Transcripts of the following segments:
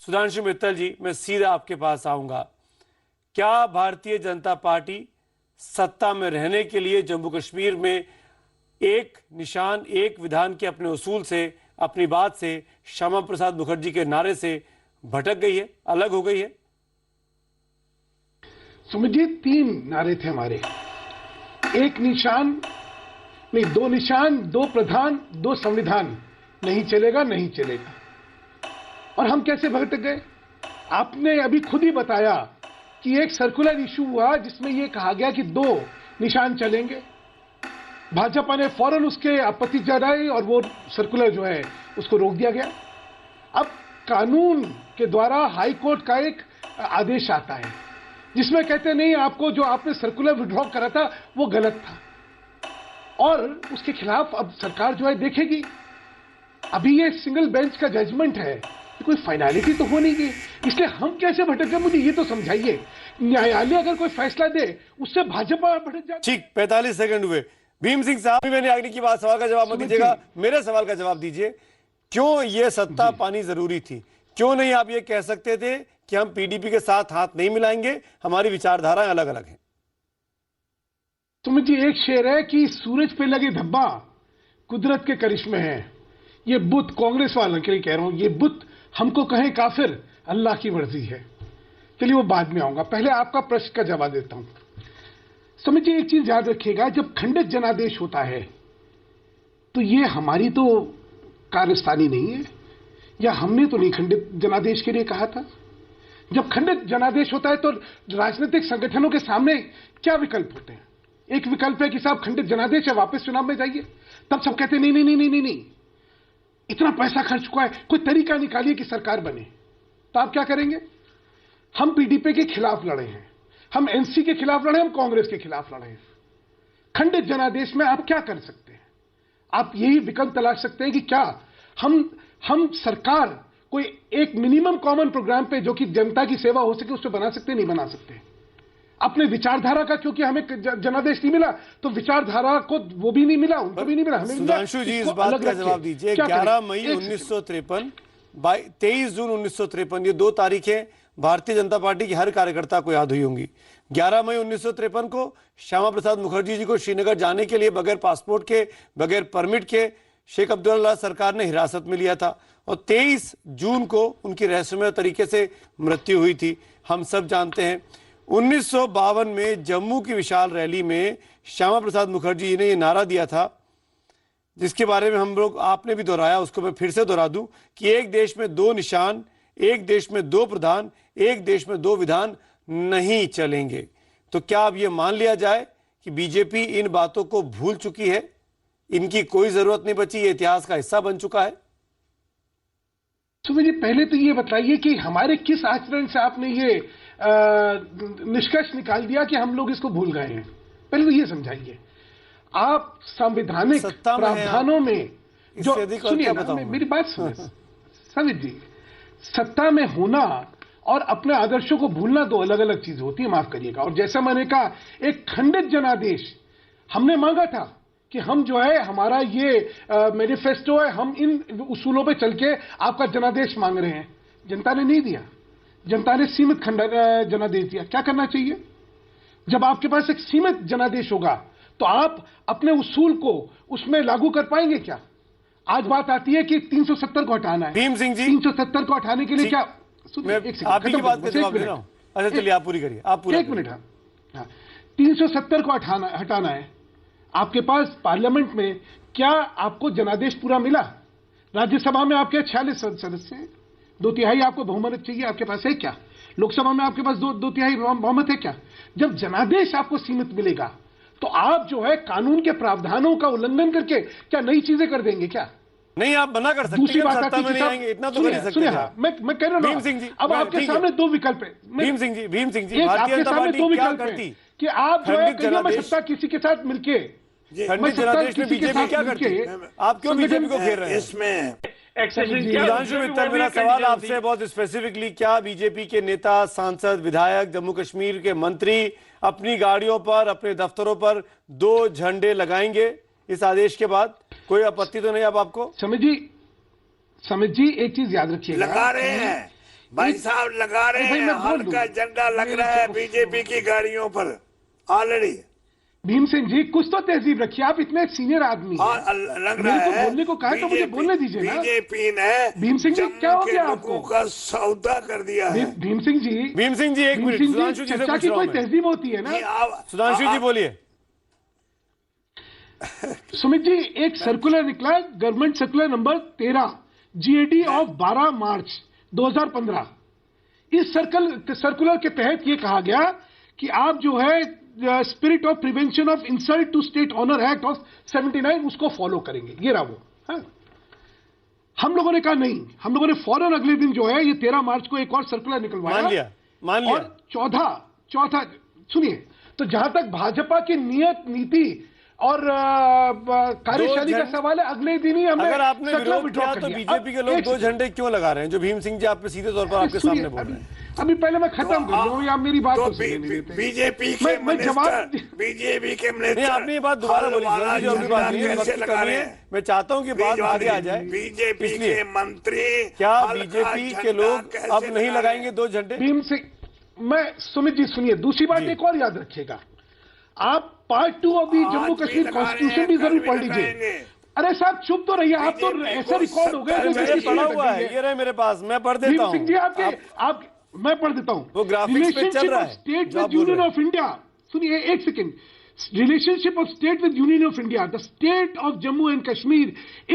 सुधांशु मित्तल जी, मैं सीधा आपके पास आऊंगा। क्या भारतीय जनता पार्टी सत्ता में रहने के लिए जम्मू कश्मीर में एक निशान, एक विधान के अपने उसूल से, अपनी बात से, श्यामा प्रसाद मुखर्जी के नारे से भटक गई है, अलग हो गई है? समझिए, 3 नारे थे हमारे। एक निशान नहीं, 2 निशान, 2 प्रधान, 2 संविधान। नहीं चलेगा, नहीं चलेगा। और हम कैसे भटक गए? आपने अभी खुद ही बताया कि एक सर्कुलर इशू हुआ जिसमें यह कहा गया कि 2 निशान चलेंगे। भाजपा ने फौरन उसके आपत्ति जताई और वो सर्कुलर जो है उसको रोक दिया गया। अब कानून के द्वारा हाई कोर्ट का एक आदेश आता है जिसमें कहते नहीं, आपको जो आपने सर्कुलर विड्रॉ करा था वो गलत था, और उसके खिलाफ अब सरकार जो है देखेगी। अभी ये सिंगल बेंच का जजमेंट है, कोई फाइनलिटी तो हो नहीं गई, इसलिए हम कैसे भटक गए? मुझे ये तो समझाइए। न्यायालय अगर कोई फैसला दे उससे भाजपा भटक जाए। ठीक, 45 सेकंड हुए। भीम सिंह साहब, मैंने आगे की बात, सवाल का जवाब मत दीजिएगा, मेरे सवाल का जवाब दीजिए। क्यों ये सत्ता पानी जरूरी थी? क्यों नहीं आप ये कह सकते थे कि हम पीडीपी के साथ हाथ नहीं मिलाएंगे, हमारी विचारधाराएं अलग अलग हैं? समझिए, एक शेर है कि सूरज पे लगे धब्बा कुदरत के करिश्मे हैं। ये बुत, कांग्रेस वालों के लिए कह रहा हूं, ये बुत हमको कहें काफिर, अल्लाह की मर्जी है। चलिए वो बाद में आऊंगा, पहले आपका प्रश्न का जवाब देता हूं। समझिए, एक चीज याद रखिएगा, जब खंडित जनादेश होता है तो ये हमारी तो कार्यस्थानी नहीं है, या हमने तो नहीं खंडित जनादेश के लिए कहा था। जब खंडित जनादेश होता है तो राजनीतिक संगठनों के सामने क्या विकल्प होते हैं? एक विकल्प है कि साहब खंडित जनादेश है, वापस चुनाव में जाइए। तब सब कहते नहीं नहीं नहीं नहीं नहीं नहीं, इतना पैसा खर्च हुआ है, कोई तरीका निकालिए कि सरकार बने। तो आप क्या करेंगे? हम पीडीपी के खिलाफ लड़े हैं, हम एनसी के खिलाफ लड़े, हम कांग्रेस के खिलाफ लड़े हैं। खंडित जनादेश में आप क्या कर सकते हैं? आप यही विकल्प तलाश सकते हैं कि क्या हम सरकार कोई एक मिनिमम कॉमन प्रोग्राम पे जो कि जनता की सेवा हो सके उस पर बना सकते हैं? नहीं बना सकते। अपने विचारधारा का, क्योंकि हमें जनादेश नहीं मिला तो विचारधारा को वो भी नहीं मिला, उनको भी नहीं मिला, हमें। सुधांशु जी, इस बात का जवाब दीजिए। 11 मई 1953, 23 जून 1953, ये 2 तारीखें भारतीय जनता पार्टी की हर कार्यकर्ता को याद हुई होंगी। 11 मई 1953 को श्यामा प्रसाद मुखर्जी जी को श्रीनगर जाने के लिए बगैर पासपोर्ट के, बगैर परमिट के शेख अब्दुल्ला सरकार ने हिरासत में लिया था, और 23 जून को उनकी रहस्यमय तरीके से मृत्यु हुई थी, हम सब जानते हैं। 1952 में जम्मू की विशाल रैली में श्यामा प्रसाद मुखर्जी जी ने ये नारा दिया था, जिसके बारे में हम लोग, आपने भी दोहराया, उसको मैं फिर से दोहरा दूं कि एक देश में 2 निशान, एक देश में 2 प्रधान, एक देश में 2 विधान नहीं चलेंगे। तो क्या अब ये मान लिया जाए कि बीजेपी इन बातों को भूल चुकी है, इनकी कोई जरूरत नहीं बची, ये इतिहास का हिस्सा बन चुका है? तो मुझे पहले तो ये बताइए कि हमारे किस आचरण से आपने ये निष्कर्ष निकाल दिया कि हम लोग इसको भूल गए हैं? पहले तो ये समझाइए। आप संवैधानिक प्रावधानों में जो, सुनिए ना, मेरी बात सुनिए समित जी, सत्ता में होना और अपने आदर्शों को भूलना 2 अलग अलग चीज होती है, माफ करिएगा। और जैसा मैंने कहा, एक खंडित जनादेश हमने मांगा था कि हम जो है, हमारा ये मैनिफेस्टो है, हम इन उसूलों पे चल के आपका जनादेश मांग रहे हैं। जनता ने नहीं दिया, जनता ने सीमित जनादेश दिया। क्या करना चाहिए? जब आपके पास एक सीमित जनादेश होगा तो आप अपने उसूल को उसमें लागू कर पाएंगे क्या? आज बात आती है कि 370 को हटाना है। भीम सिंह जी, 370 को हटाने के लिए क्या? आप ही की बात का जवाब दे रहा हूं। अच्छा चलिए, आप पूरी करिए, आप पूरा। 1 मिनट। हाँ, 370 को हटाना है। आपके पास पार्लियामेंट में क्या आपको जनादेश पूरा मिला? राज्यसभा में आपके 46 सदस्य हैं, 2/3 आपको बहुमत चाहिए, आपके पास है क्या? लोकसभा में आपके पास 2/3 बहुमत है क्या? जब जनादेश आपको सीमित मिलेगा तो आप जो है कानून के प्रावधानों का उल्लंघन करके क्या नई चीजें कर देंगे क्या? नहीं, आप मना कर सकते हैं। दूसरी बात आती है, इतना तो कर ही सकते हैं। मैं कह रहा हूं, भीम सिंह जी, अब आपके सामने 2 विकल्प है। भीम सिंह जी, आपके सामने 2 विकल्प है कि आप जो है मैं सत्ता किसी के साथ मिलके, खंडित जनादेश में बीजेपी क्या करती है? आप क्यों बीजेपी को घेर रहे हैं इसमें? सुधांशु मित्तल, मेरा सवाल आपसे बहुत स्पेसिफिकली, क्या बीजेपी के नेता, सांसद, विधायक, जम्मू कश्मीर के मंत्री अपनी गाड़ियों पर, अपने दफ्तरों पर 2 झंडे लगाएंगे इस आदेश के बाद? कोई आपत्ति तो नहीं अब आपको? समित जी, एक चीज याद रखिएगा, लगा रहे हैं। भाई साहब लगा रहे भाई हैं, मैं बोल हल्का दूं। झंडा लग मेरे रहा है को- बीजेपी की गाड़ियों पर ऑलरेडी। भीम सिंह जी कुछ तो तहजीब रखिए, आप इतने सीनियर आदमी और हैं। लग रहा मेरे को है बोलने को कहा तो मुझे बोलने दीजिए ना। बीजेपी ने भीम सिंह जी, क्या जम्मू हो के गया लोगों आपको? का सौदा कर दिया है। भीम सिंह जी, एक मिनट, सुधांशु जी से चर्चा पूछ की रहा कोई हूं मैं। तहजीब होती है ना। नहीं, सुधांशु जी बोलिए। सुमित जी, एक सर्कुलर निकला, government circular number 13 GAD of 12 मार्च 2015। इस सर्कुलर के तहत यह कहा गया कि आप जो है spirit of prevention of insult to state honour act of 79 उसको फॉलो करेंगे। ये रहा वो। हाँ? हम लोगों ने कहा नहीं, हम लोगों ने फौरन अगले दिन जो है ये 13 मार्च को एक और सर्कुलर निकलवाया। मान लिया। और चौथा सुनिए, तो जहां तक भाजपा की नीति और कार्यशैली का सवाल है, अगले दिन ही हमने अगर आपने सर्कुलर विरोध विड्रॉ किया कर तो लिया। बीजेपी के लोग दो झंडे क्यों लगा रहे हैं, जो भीम सिंह जी आप पे सीधे तौर पर आपके सामने बोल रहे हैं? अभी पहले मैं खत्म कर लूं, आप मेरी बात तो तो सुनने नहीं देते। बीजेपी के मैं जवाब मिनिस्टर, बीजेपी के नहीं, मिनिस्टर आपने ये बात दोबारा बोली, हलवाला जो अभी बात नहीं है, झंडा वक्त कैसे की लगा कमी रहे है। हैं? मैं चाहता हूं कि बात आगे आ जाए। बीजेपी इसलिए के मंत्री क्या हल्का बीजेपी के झंडा लोग कैसे अब नहीं लगा लगाएंगे रहे हैं? दो झंडे? भीम सिंह, मैं सुमित जी सुनिए, दूसरी बात जी। एक और याद रखिएगा, आप पार्ट 2 अभी जम्मू आज भी कश्मीर लगा रहे कॉन्स्टिट्यूशन हैं, भी कल जरूर भी पढ़ लीजिए। लगाएंगे। अरे साहब चुप तो रहिए, आप तो बीजेपी ऐसा को रिकॉर्ड हो गया सत्तर जो मेरे किसी पढ़ा चीज़ हुआ में है, लगेंगे। ये रहे मेरे पास, मैं पढ़ देता भीम हूं। सिंह जी, आप मैं पढ़ देता हूं। वो ग्राफिक्स पे चल रहा है, स्टेट जो आप विद बोल यूनियन रहे ऑफ इंडिया, सुनिए एक second. Relationship of state with Union of India. The state of Jammu and Kashmir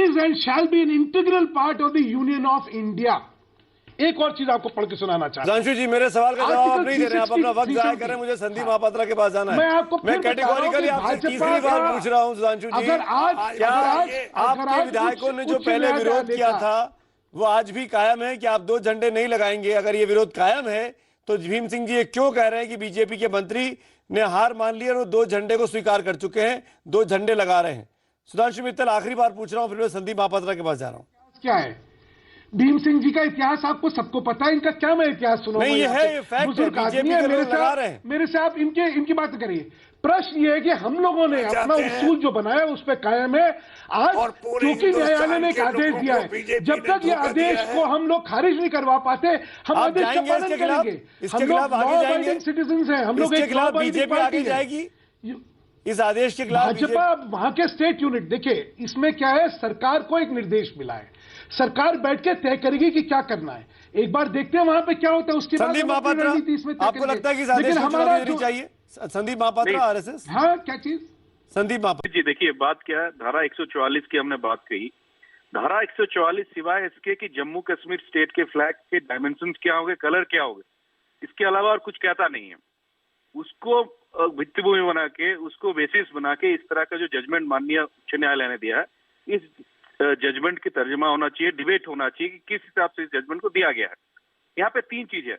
is and shall be an integral part of the Union of India. एक और चीज आपको पढ़ के सुनाना चाहता हूं। सुधांशु जी, मेरे सवाल का जवाब आप Article नहीं दे रहे हैं, आप अपना वक्त 360, जाया करें, मुझे संदीप महापात्रा के पास जाना है। मैं आपको फिर मैं बता रहा हूं कैटेगोरिकली कि आपसे भाजपा तीसरी बार का- पूछ रहा हूं सुधांशु जी, अगर आज क्या अगर आपके आज विधायकों ने जो उच्च पहले न्यायालय विरोध किया देखा- था वो आज भी कायम है कि आप दो झंडे नहीं लगाएंगे? अगर ये विरोध कायम है तो भीम सिंह जी ये क्यों कह रहे हैं कि बीजेपी के मंत्री ने हार मान ली और वो दो झंडे को स्वीकार कर चुके हैं, दो झंडे लगा रहे हैं? सुधांशु मित्तल, आखिरी बार पूछ रहा हूं, फिर मैं संदीप महापात्रा के पास जा रहा हूं। क्या है भीम सिंह जी का इतिहास? आपको सबको पता है, इनका क्या मैं इतिहास सुनाऊंगा? नहीं, ये यहाँ है, पे? ये फैक्ट है, बुजुर्ग आदमी बीजेपी है, के मेरे लोग से लगा आप- रहे हैं। मेरे से आप इनकी बात करिए। प्रश्न ये है कि हम लोगों ने अपना उसूल जो बनाया उस पर कायम है। आज और पूरे क्योंकि न्यायालय ने एक हिंदुस्तान के आदेश लोगों दिया को है, बीजेपी जब ने तक ये धोखा दिया आदेश है। को हम लोग खारिज नहीं करवा पाते, हम आप आदेश का जाएंगे पालन इसके खिलाफ? करेंगे। इसके हम लोग खिलाफ आगे लॉ जाएंगे? अबाइडिंग सिटीजन हैं, हम लोग इसके एक खिलाफ law abiding बीजेपी पार्टी आगे है। जाएगी? इस आदेश के खिलाफ भाजपा वहां के स्टेट यूनिट, देखिए इसमें क्या है, सरकार को एक निर्देश मिला है, सरकार बैठ के तय करेगी कि क्या करना है। एक बार देखते हैं वहां पे क्या होता है, उसके बाद संदीप हम अपनी महापात्रा, रणनीति इसमें तय आपको करेंगे। लगता है कि इस आदेश लेकिन को चुनौती हमारा देनी जो- चाहिए? संदीप महापात्रा, आरएसएस। हाँ, क्या चीज? संदीप महापात्रा जी देखिए, बात क्या है, धारा 144 की हमने बात कही। धारा 144 सिवाय इसके कि जम्मू कश्मीर स्टेट के फ्लैग के डायमेंशंस क्या होंगे, कलर क्या होंगे, इसके अलावा और कुछ कहता नहीं है। उसको भित्तिभूमि बना के, उसको बेसिस बना के इस तरह का जो जजमेंट माननीय उच्च न्यायालय ने दिया है, इस जजमेंट की तर्जुमा होना चाहिए, डिबेट होना चाहिए कि किस हिसाब से इस जजमेंट को दिया गया है। यहाँ पे तीन चीज है।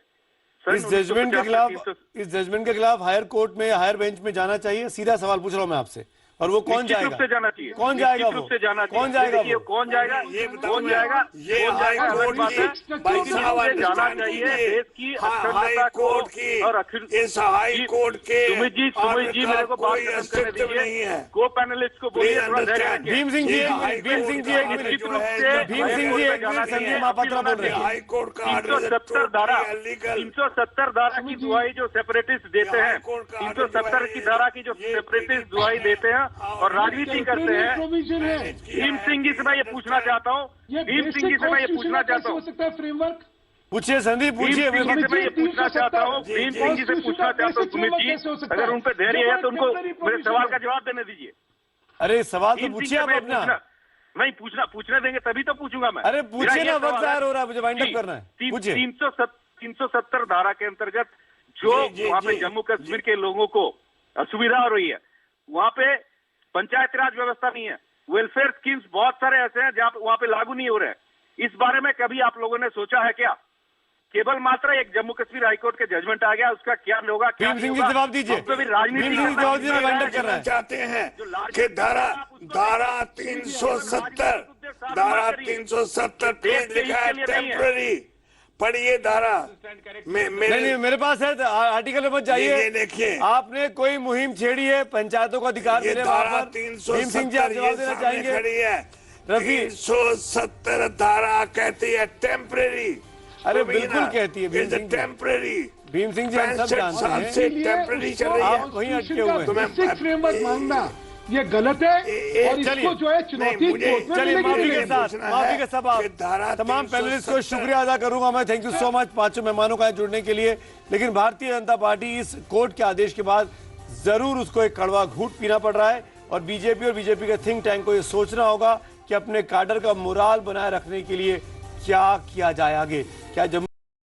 इस जजमेंट के खिलाफ हायर कोर्ट में, हायर बेंच में जाना चाहिए? सीधा सवाल पूछ रहा हूं मैं आपसे। और वो कौन जाएगा? रूप से जाना चाहिए। कौन जाएगा? निश्चित रूप से जाना चाहिए। कौन जाएगा? देखिए, कौन जाएगा? ये बताओ, कौन जाएगा? ये हाई कोर्ट बात है। की भाई साहब जाना चाहिए देश की अखंडता को और इस हाई कोर्ट के सुमित जी मेरे को बात खत्म करने दीजिए। को पैनलिस्ट को बोलिए थोड़ा धैर्य रखें। भीम सिंह जी एक मिनट, भीम सिंह जी एक मिनट, निश्चित रूप से भीम सिंह जी एक मिनट, संदीप महापात्रा बोल रहे हैं। हाई कोर्ट का 370 धारा 370 धारा की दुआई जो सेपरेटिस्ट देते हैं, 370 की धारा की जो सेपरेटिस्ट दुआई देते हैं और राजनीति करते हैं, प्रोविजन है। भीम सिंह जी से मैं ये पूछना चाहता हूँ, भीम सिंह जी से मैं ये पूछना चाहता हो हूँ, सकता है फ्रेमवर्क? पूछिए संदीप, भीम पूछिए। सिंह जी से मैं ये पूछना चाहता हूँ, भीम सिंह जी से पूछना चाहता हूँ, सुमित जी, अगर उन पर धैर्य है तो उनको मेरे सवाल का जवाब देने दीजिए। अरे सवाल तो भीम पूछिए सिंह आप से मैं अपना। नहीं पूछने देंगे तभी तो पूछूंगा मैं। अरे पूछिए ना, वक्त जाहिर हो रहा है, मुझे वाइंड अप करना है। पूछिए। 370 धारा के अंतर्गत जो वहाँ पे जम्मू कश्मीर के लोगों को असुविधा हो रही है, वहाँ पे पंचायत राज व्यवस्था नहीं है, वेलफेयर स्कीम्स बहुत सारे ऐसे हैं जहाँ वहाँ पे लागू नहीं हो रहे हैं। इस बारे में कभी आप लोगों ने सोचा है क्या? केवल मात्र एक जम्मू कश्मीर हाईकोर्ट के जजमेंट आ गया, उसका क्या होगा? भीम सिंह जी जवाब दीजिए। हम तो भी राजनीति भीम सिंह जी जवाब दीजिए, वाइंड अप कर रहा है। चाहते हैं कि धारा 370 पेज लिखा है टेम्पररी, पढ़िए धारा में नहीं, मेरे पास है, आर्टिकल में मत जाइए। ये देखिए, आपने कोई मुहिम छेड़ी है पंचायतों को अधिकार ये देने धारा वहां पर? भीम सिंह जी आप 370 जवाब ये देना सामने चाहेंगे? खड़ी है। रफी 370 धारा कहती है टेम्पररी, अरे बिल्कुल कहती है भीम सिंह जी। टेम्पररी भीम सिंह जी हम सब जानते हैं। से टेम्पररी चल रही है। आप वहीं अटके हुए हैं। बेसिक फ्रेमवर्क मांगना ये गलत है और इसको जो है चुनौती चलिए माफी के साथ आप तमाम पैनलिस्ट को शुक्रिया अदा करूंगा मैं। थैंक यू सो मच पांचों मेहमानों का जुड़ने के लिए। लेकिन भारतीय जनता पार्टी इस कोर्ट के आदेश के बाद जरूर उसको एक कड़वा घूंट पीना पड़ रहा है और बीजेपी और बीजेपी के थिंक टैंक को ये सोचना होगा कि अपने काडर का मोराल बनाए रखने के लिए क्या किया जाए आगे। क्या जम्मू